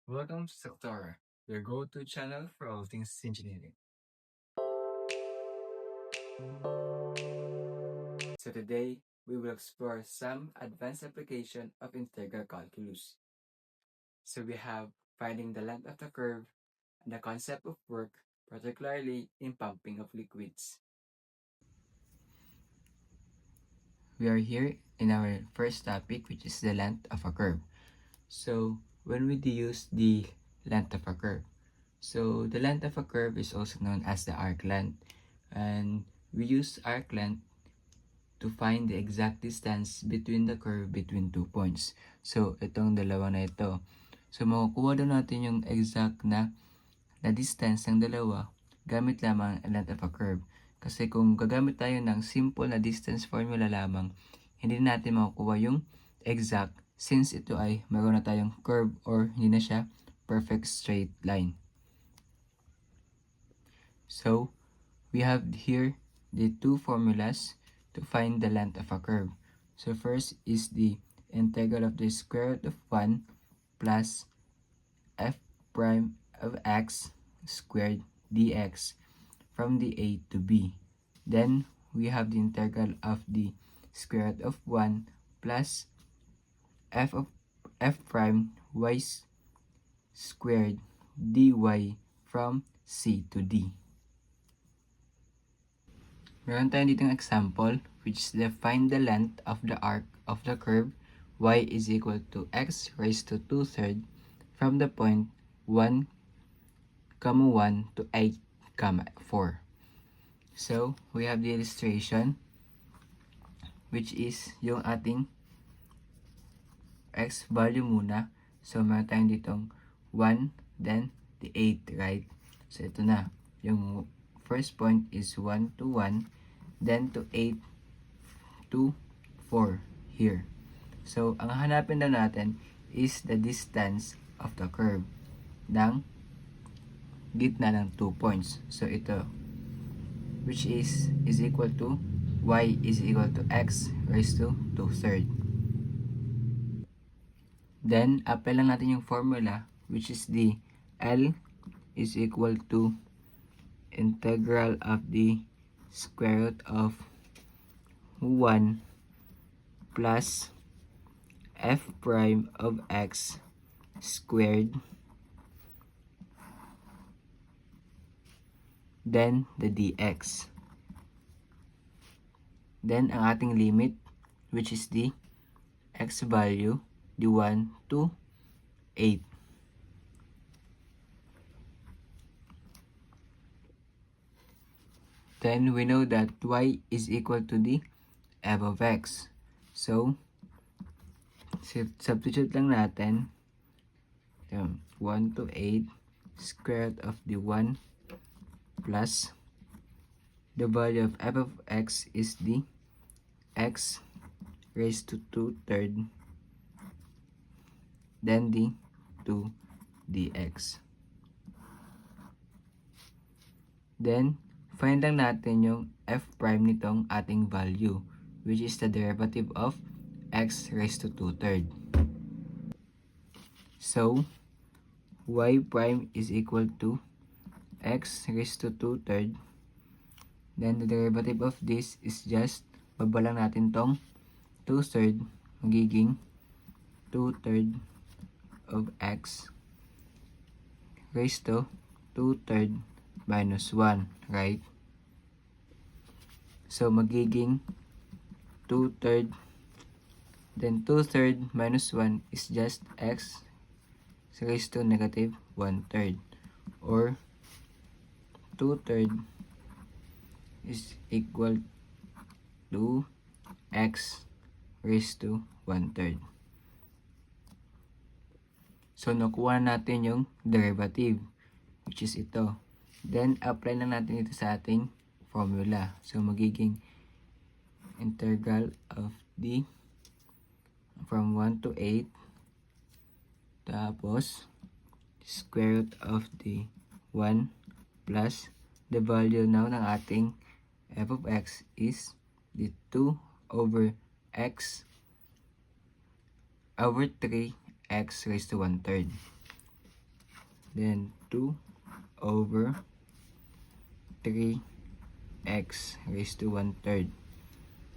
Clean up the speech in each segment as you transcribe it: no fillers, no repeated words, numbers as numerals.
Welcome to Sectora, your go-to channel for all things engineering. So today, we will explore some advanced application of integral calculus. So we have finding the length of the curve and the concept of work, particularly in pumping of liquids. We are here in our first topic, which is the length of a curve. So when we use the length of a curve, so the length of a curve is also known as the arc length, and we use arc length to find the exact distance between the curve between 2 points. So itong dalawa na ito. So makukuha daw natin yung exact na distance ng dalawa gamit lamang ang length of a curve. Kasi kung gagamit tayo ng simple na distance formula lamang, hindi natin makukuha yung exact since ito ay meron na tayong curve or hindi na siya perfect straight line. So, we have here the two formulas to find the length of a curve. So first is the integral of the square root of 1 plus f prime of x squared dx from the a to b. Then we have the integral of the square root of 1 plus f of f prime y squared dy from c to d. Meron tayo ditong example which is find the length of the arc of the curve y is equal to x raised to 2/3 from the point 1, 1 to 8, 4. So, we have the illustration which is yung ating x value muna. So, meron tayong ditong 1, then the 8, right? So, ito na. Yung first point is 1 to 1, then to 8 to 4 here. So, ang hanapin na natin is the distance of the curve ng gitna ng 2 points. So, ito, which is equal to y is equal to x raised to 2/3. Then, apply lang natin yung formula which is the L is equal to integral of the square root of 1 plus f prime of x squared, then the dx. Then, ang ating limit, which is the x value, the 1 to 8. Then, we know that y is equal to the f of x. So, substitute lang natin. 1 to 8 square root of the 1 plus the value of f of x is the x raised to 2/3, then the 2 dx. Then, find lang natin yung f prime nitong ating value, which is the derivative of x raised to 2/3. So, y prime is equal to x raised to 2/3. Then, the derivative of this is just, baba lang natin tong 2/3, magiging 2/3 of x raised to 2/3 minus 1, right? So, magiging 2/3, then 2/3 minus 1 is just x raised to negative 1/3, or 2/3 is equal to x raised to 1/3. So, nakuha natin yung derivative, which is ito. Then, apply lang natin ito sa ating formula. So, magiging integral of the from 1 to 8 tapos square root of the 1 plus the value now ng ating f of x is the 2 over x over 3 x raised to 1/3. then 2 over 3x raised to 1/3,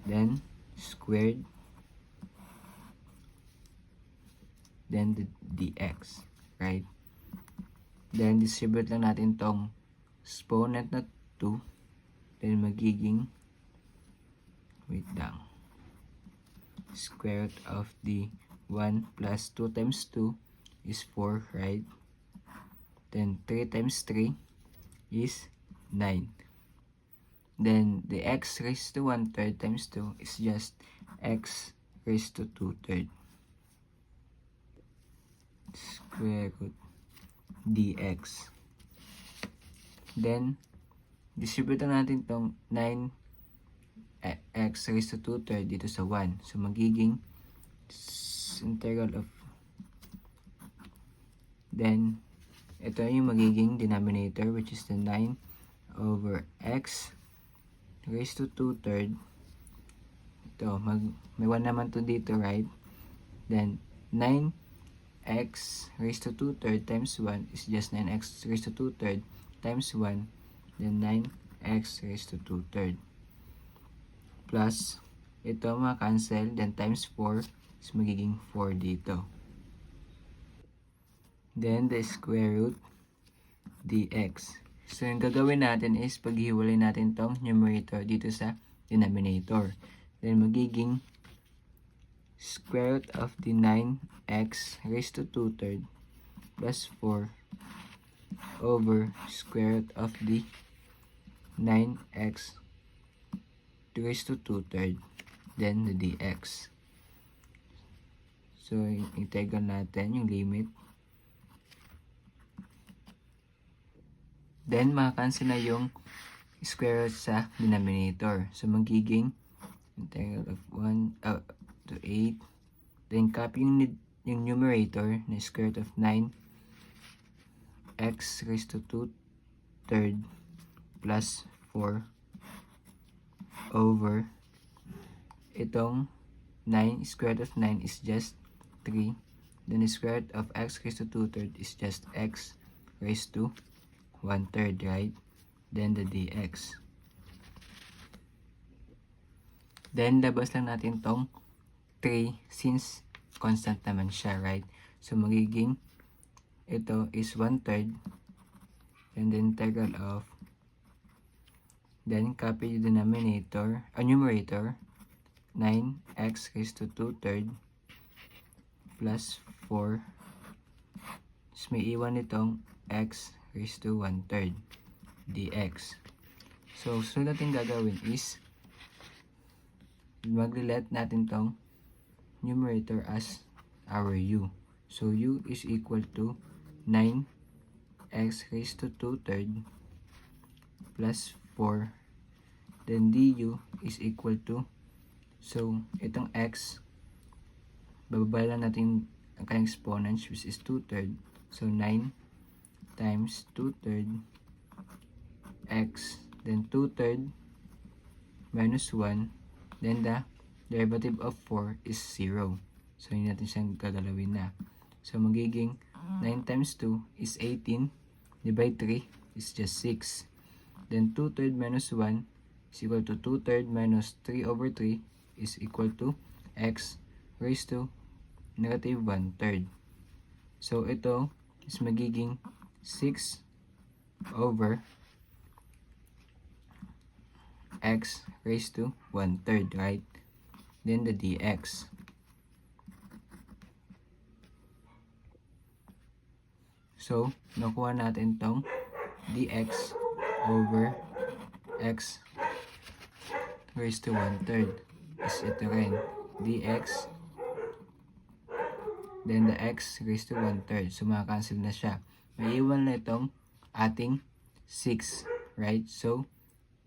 then squared, then the dx, right? Then distribute lang natin tong exponent na 2, then magiging, wait lang, square root of the 1 plus 2 times 2 is 4, right? Then 3 times 3 is 9. Then the x raised to 1/3 times 2 is just x raised to 2/3. Square root dx. Then, distribute natin tong 9x raised to 2/3 dito sa 1. So, magiging integral of, then, ito yung magiging denominator, which is the 9 over x raised to 2/3. Ito, may 1 naman to dito, right? Then, 9x raised to 2/3 times 1 is just 9x raised to 2/3 times 1, then 9x raised to 2/3. Plus, ito ma-cancel, then times 4 is magiging 4 dito. Then, the square root dx. So, yung gagawin natin is paghiwalay natin tong numerator dito sa denominator. Then, magiging square root of the 9x raised to 2/3 plus 4 over square root of the 9x raised to 2/3, then the dx. So, integral natin yung limit. Then, makacancel na yung square root sa denominator. So, magiging integral of 1 to 8. Then, copy yung numerator na square root of 9x raised to 2/3 plus 4 over itong 9, square root of 9 is just 3. Then, the square root of x raised to 2/3 is just x raised to 1/3, right? Then the dx. Then, labas lang natin tong 3 since constant naman siya, right? So, magiging ito is 1/3, and the integral of, then copy the denominator, numerator, 9x raised to 2/3 plus 4. So, may iwan itong x raised to 1/3 dx. So, sunod natin gagawin is mag-let natin tong numerator as our u. So, u is equal to 9x raised to 2/3 plus 4. Then, du is equal to, so, itong x, bababa lang natin ang kanyang exponent, which is 2/3. So, 9 times 2/3 x, then 2/3 minus 1, then the derivative of 4 is 0. So, hindi natin siyang gagalawin na. So, magiging 9 times 2 is 18, divide 3 is just 6. Then, 2/3 minus 1 is equal to 2/3 minus 3 over 3 is equal to x raised to negative 1/3. So, ito is magiging 6 over x raised to 1/3, right? Then the dx. So, nakuha natin tong dx over x raised to 1/3 is ito rin, dx, then the x raised to 1/3. So, makakancel na siya. May iwan na itong ating 6, right? So,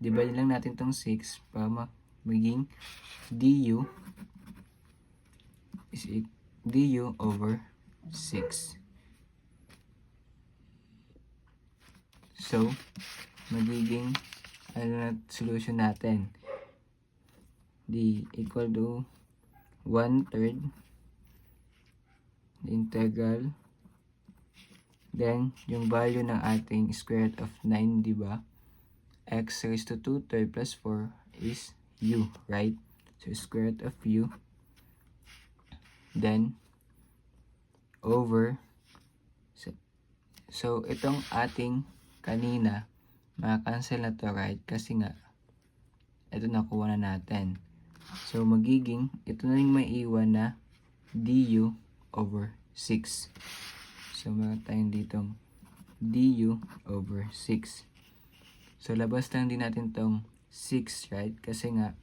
divide lang natin itong 6 para maging du is du over 6. So, magiging solution natin, d equal to 1/3 the integral Then, yung value ng ating square root of 9, di ba? X raised to 2 third plus 4 is u, right? So, square root of u, then, over, so itong ating kanina, makakancel na to, right? Kasi nga, ito nakuha na natin. So, magiging, ito na yung maiiwan na du over 6. So, meron tayong ditong du over 6. So, labas lang din natin tong 6, right? Kasi nga,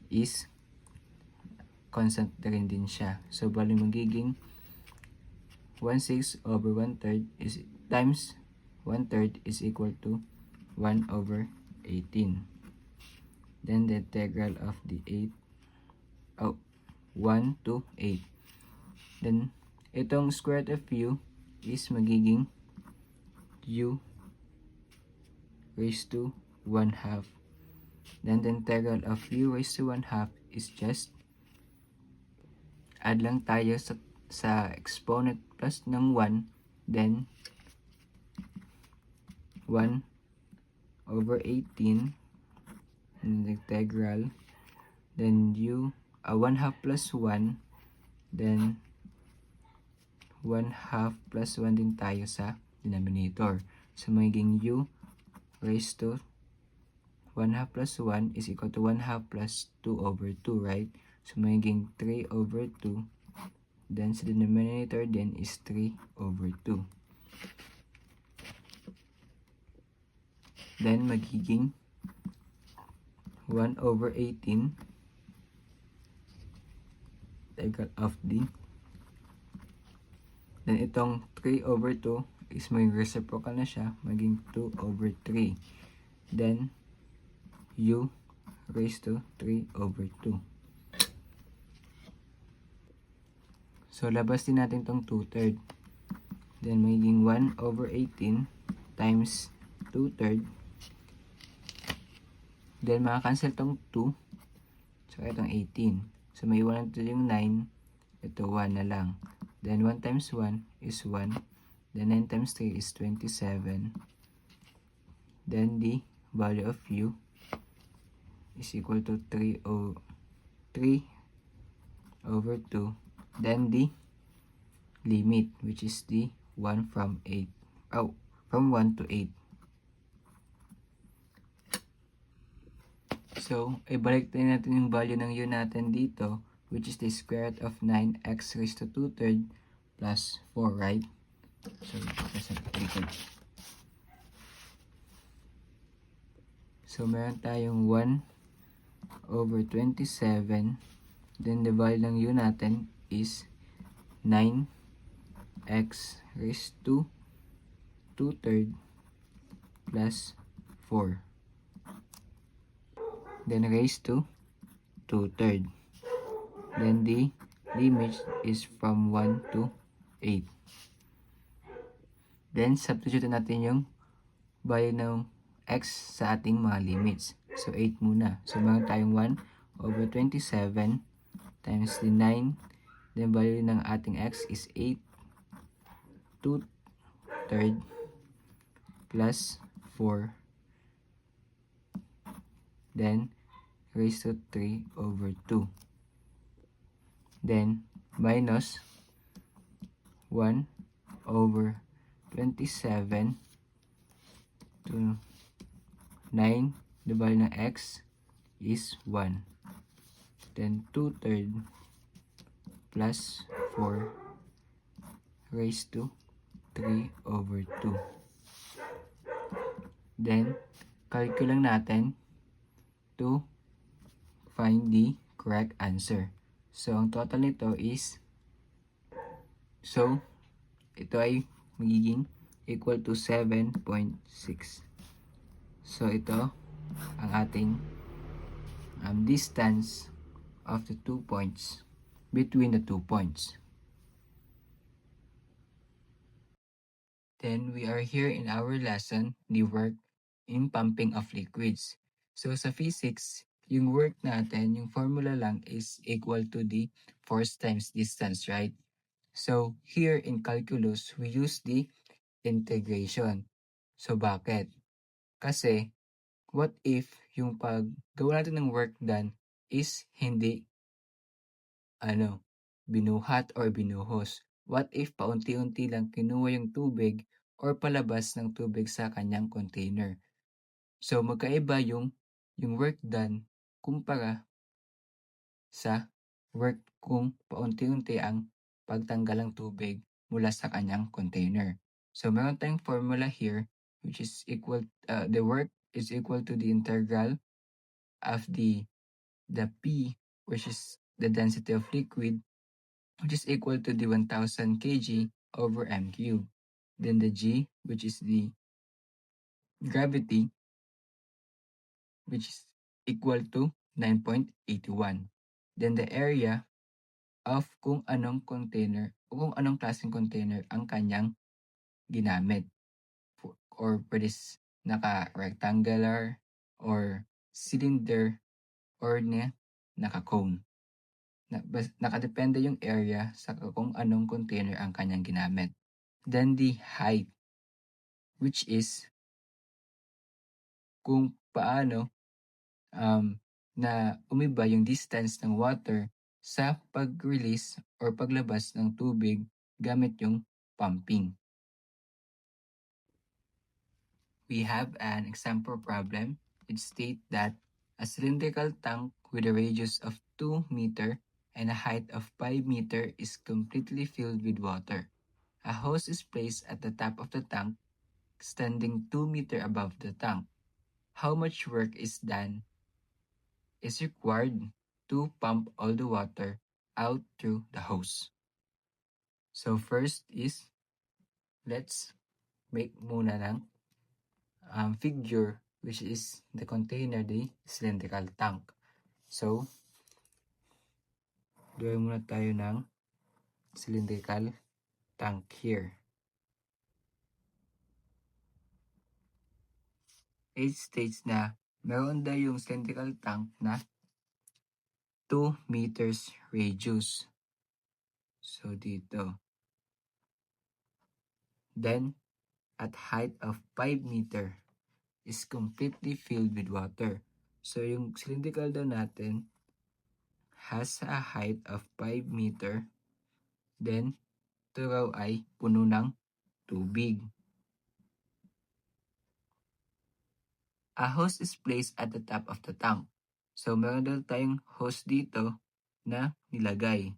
is constant na rin din siya. So, bali magiging 1/6 over 1/3 is times 1/3 is equal to 1 over 18. Then, the integral of the 1 to 8. Then, itong square root of u is magiging u raised to 1/2. Then, the integral of u raised to 1/2 is just add lang tayo sa exponent plus ng 1, then 1 over 18, and the integral, then 1/2 plus 1, then 1/2 plus 1 din tayo sa denominator. So, magiging u raised to 1/2 plus 1 is equal to 1/2 plus 2 over 2, right? So, magiging 3 over 2. Then, sa denominator din is 3 over 2. Then, magiging 1 over 18 integral of d. Then, itong 3 over 2 is maging reciprocal na siya, maging 2 over 3. Then, u raised to 3 over 2. So, labas din natin itong 2/3. Then, magiging 1 over 18 times 2/3. Then, makakancel itong 2. So, itong 18. So, may 1 ito yung 9. Ito, 1 na lang. Then, 1 times 1 is 1. Then, 9 times 3 is 27. Then, the value of u is equal to 3 over 2. Then, the limit, which is the 1 from 8. From 1 to 8. So, ibalik din natin yung value ng u natin dito, which is the square root of 9x raised to 2/3 plus 4, right? So, meron tayong 1 over 27. Then, the value ng u natin is 9x raised to 2/3 plus 4. Then, raised to 2/3. Then, the limit is from 1 to 8. Then, substitute natin yung value ng x sa ating mga limits. So, 8 muna. So, meron tayong 1 over 27 times the 9. Then, value ng ating x is 8 2/3 plus 4. Then, raised to 3 over 2. Then, minus 1 over 27 to 9. The value ng x is 1. Then, 2/3 plus 4 raised to 3 over 2. Then, calculate natin to find the correct answer. So, ang total nito is, ito ay magiging equal to 7.6. So, ito ang ating distance of the 2 points, between the 2 points. Then, we are here in our lesson, the work in pumping of liquids. So, sa physics, yung work natin, yung formula lang is equal to the force times distance, right? So, here in calculus, we use the integration. So, bakit? Kasi, what if yung paggawa natin ng work done is hindi binuhat or binuhos? What if paunti-unti lang kinuha yung tubig or palabas ng tubig sa kanyang container? So, magkaiba yung work done kumpara sa work kung paunti-unti ang pagtanggal ng tubig mula sa kanyang container. So, meron tayong formula here which is the work is equal to the integral of the P, which is the density of liquid, which is equal to the 1000 kg over m cubed. Then the G, which is the gravity, which is equal to 9.81. Then the area of kung anong container o kung anong klaseng container ang kanyang ginamit. Or pwede naka-rectangular or cylinder or naka-cone. Nakadepende yung area sa kung anong container ang kanyang ginamit. Then the height, which is kung paano na umiba yung distance ng water sa pag-release or paglabas ng tubig gamit yung pumping. We have an example problem. It states that a cylindrical tank with a radius of 2 meter and a height of 5 meter is completely filled with water. A hose is placed at the top of the tank, extending 2 meter above the tank. How much work is required to pump all the water out through the hose? So first is, let's make muna ng figure, which is the container, the cylindrical tank. So, gawin muna tayo ng cylindrical tank here. It states na meron daw yung cylindrical tank na 2 meters radius. So, dito. Then, at height of 5 meter is completely filled with water. So, yung cylindrical daw natin has a height of 5 meter. Then, ito raw ay puno ng tubig. A hose is placed at the top of the tank. So, meron daw tayong hose dito na nilagay,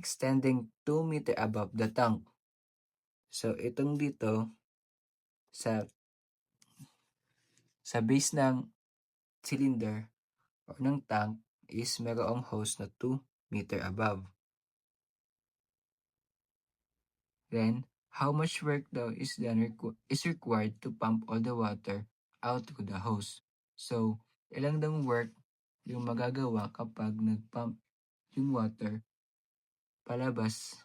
extending 2 meter above the tank. So, itong dito, sa base ng cylinder o ng tank is merong hose na 2 meter above. Then, how much work daw is required to pump all the water out through the hose? So, ilang daw work yung magagawa kapag nag-pump yung water palabas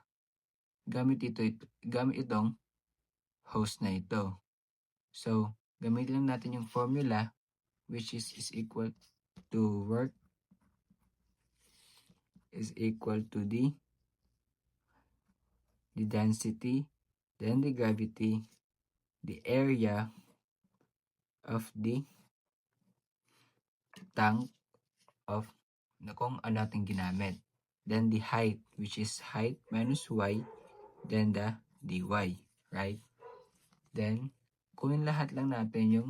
gamit itong hose na ito. So, gamitin lang natin yung formula, which is equal to work is equal to the density, then the gravity, the area of the tank of kung ano natin ginamit. Then the height, which is height minus y, then the dy, right? Then, kunin lahat lang natin yung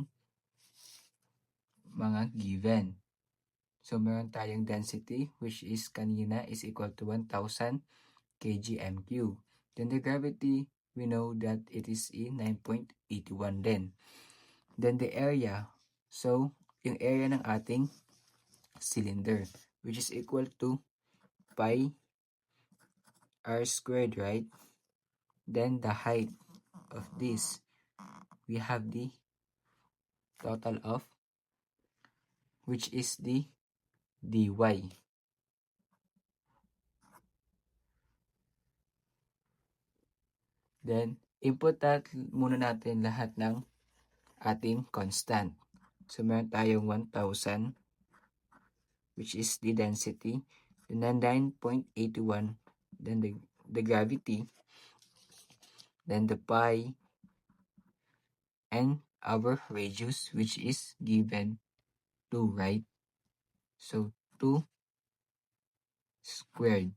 mga given. So, meron tayong density, which is kanina is equal to 1000 kg/m³. Then the gravity, we know that it is 9.81 din. Then the area, so yung area ng ating cylinder, which is equal to pi r squared, right? Then the height of this, we have the total of, which is the dy. Then, input muna natin lahat ng ating constant. So, meron tayong 1,000, which is the density, and then 9.81 then the gravity, then the pi, and our radius, which is given 2, right? So 2 squared.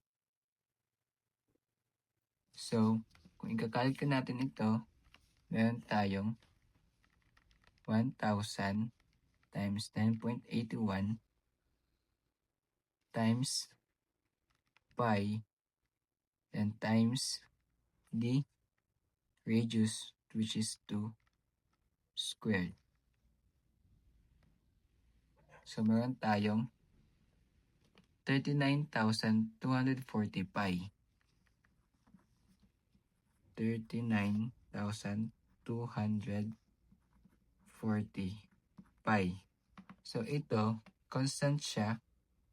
So, kung ikakalculate natin ito, meron tayong 1,000 times 10.81 times pi, then times the radius, which is 2 squared. So, meron tayong 39,240 pi. 39,240 pi. So, ito, constant siya.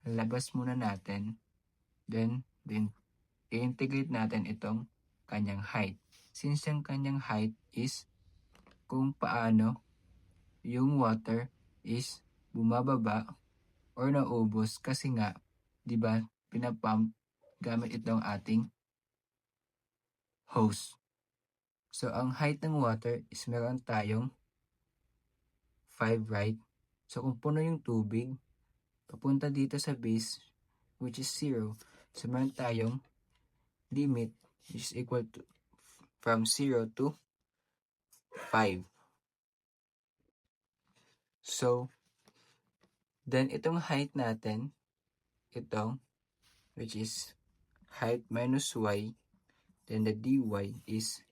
Labas muna natin. Then i-integrate natin itong kanyang height. Since yung kanyang height is kung paano yung water is bumababa or naubos kasi nga, di ba, pinapump gamit itong ating hose. So, ang height ng water is meron tayong 5, right? So, kung puno yung tubig, papunta dito sa base, which is 0. So, meron tayong limit which is equal to from 0 to 5. So, then itong height natin, ito, which is height minus y, then the dy is,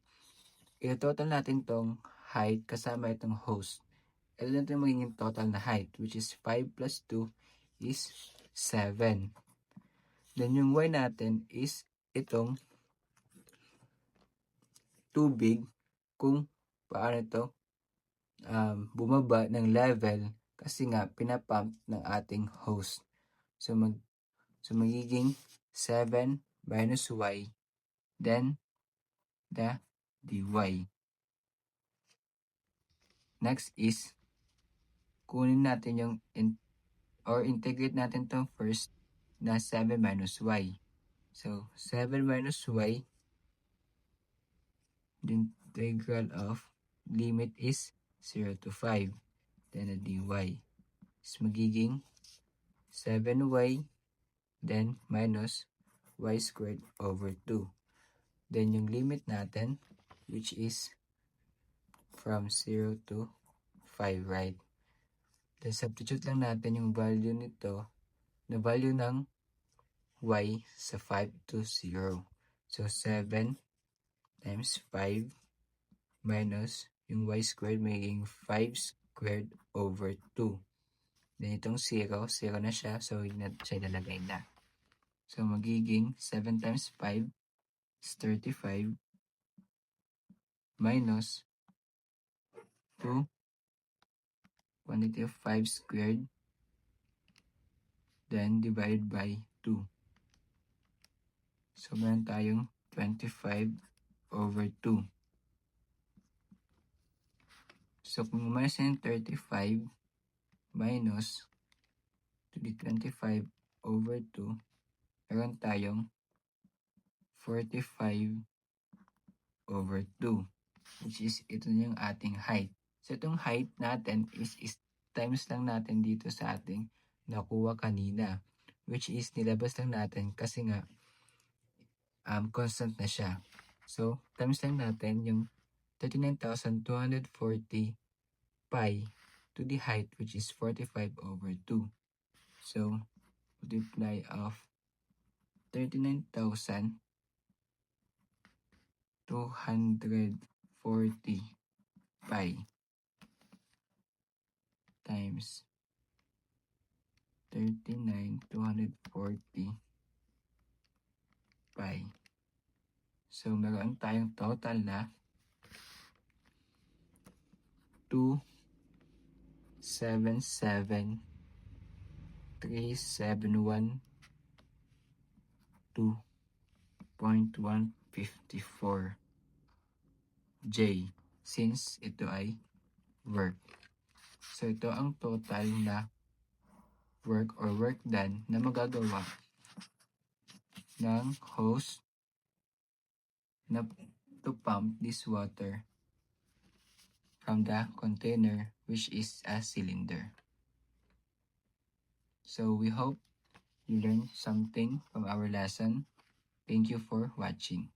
i-total natin tong height kasama itong hose. Ito na itong magiging total na height, which is 5 plus 2 is 7. Then yung y natin is itong tubig kung paano ito bumaba ng level kasi nga pinapump ng ating hose. So magiging 7 minus y, then the dy. Next is kunin natin yung integrate natin to first na 7 minus y. So 7 minus y, the integral of limit is 0 to 5, then the dy is magiging 7y, then minus y squared over 2. Then yung limit natin, which is from 0 to 5, right? Then substitute lang natin yung value nito, na value ng y sa 5 to 0. So 7 times 5 minus yung y squared magiging 5 squared over 2. Then itong 0 na siya, so hindi na siya ilalagay na. So magiging 7 times 5 is 35 minus 2 quantity of 5 squared, then divided by 2. So meron tayong 25 over 2. So kung minus yung 35 minus to the 25 over 2, meron tayong 45 over 2, which is ito na yung ating height. So itong height natin is times lang natin dito sa ating nakuha kanina, which is nilabas lang natin kasi nga constant na siya. So times lang natin yung 39,240 pi to the height, which is 45 over 2. So multiply of 39,240 pi times 39,240 pi. So meron tayong total na 277,371.154 J, since ito ay work. So ito ang total na work or work done na magagawa ng hose na to pump this water from the container, which is a cylinder. So we hope you learned something from our lesson. Thank you for watching.